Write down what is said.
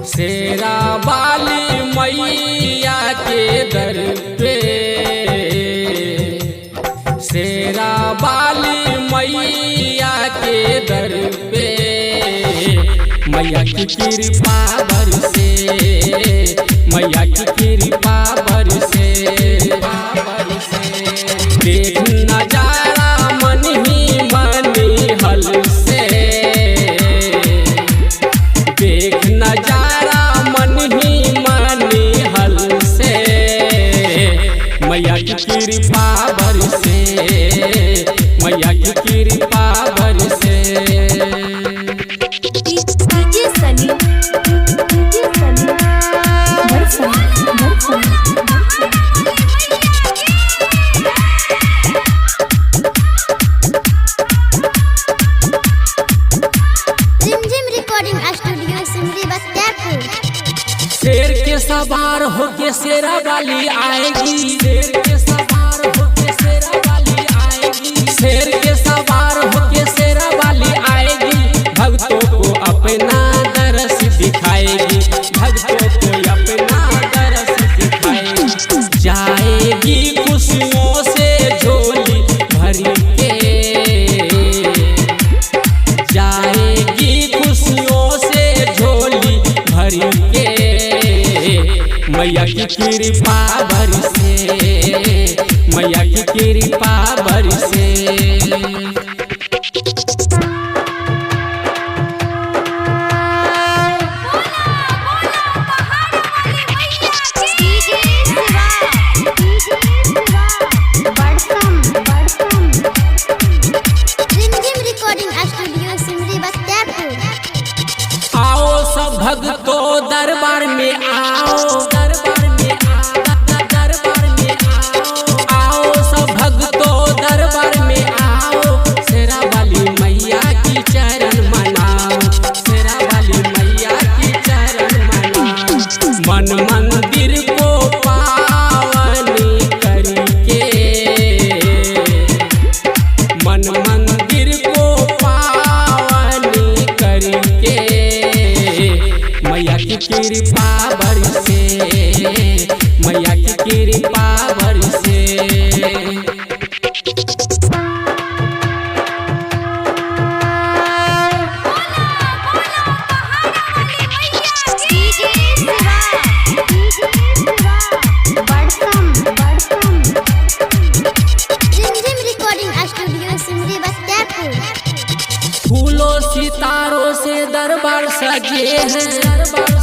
शेरा वाली मैया के दर पे, शेरा वाली मैया के दर पे, मैया की कृपा बरसे, मैया की कृपा बरसे, देख नजारा मन ही मनी हल से, देख नजारा मन ही मनी हल से, मैया की कृपा बरसे, मैया की कृपा बरसे। शेर के सवार होके शेरा वाली आएगी, शेर के सवार होके शेरा वाली आएगी, शेर के सवार होके शेरा वाली आएगी, भक्तों को अपना दरस दिखाएगी, भक्तों को अपना दरस दिखाएगी, जाएगी खुशियों से झोली भर के, जाएगी खुशियों से झोली भर के, मैया की कृपा बरसे, मैया की कृपा बरसे। आओ सब भक्तों दरबार में आओ, दरबार में आओ, दरबार में आओ, आओ सब भक्तों दरबार में आओ, शेरा वाली मैया की चरण मनाओ, शेरा वाली मैया की चरण मनाओ, मन मंदिर को पावन करके, मन मंदिर को पावन करके, मैया की कृपा बरसे, मैया की कृपा बरसे। फूलों सितारों से दरबार सजे हैं, दरबार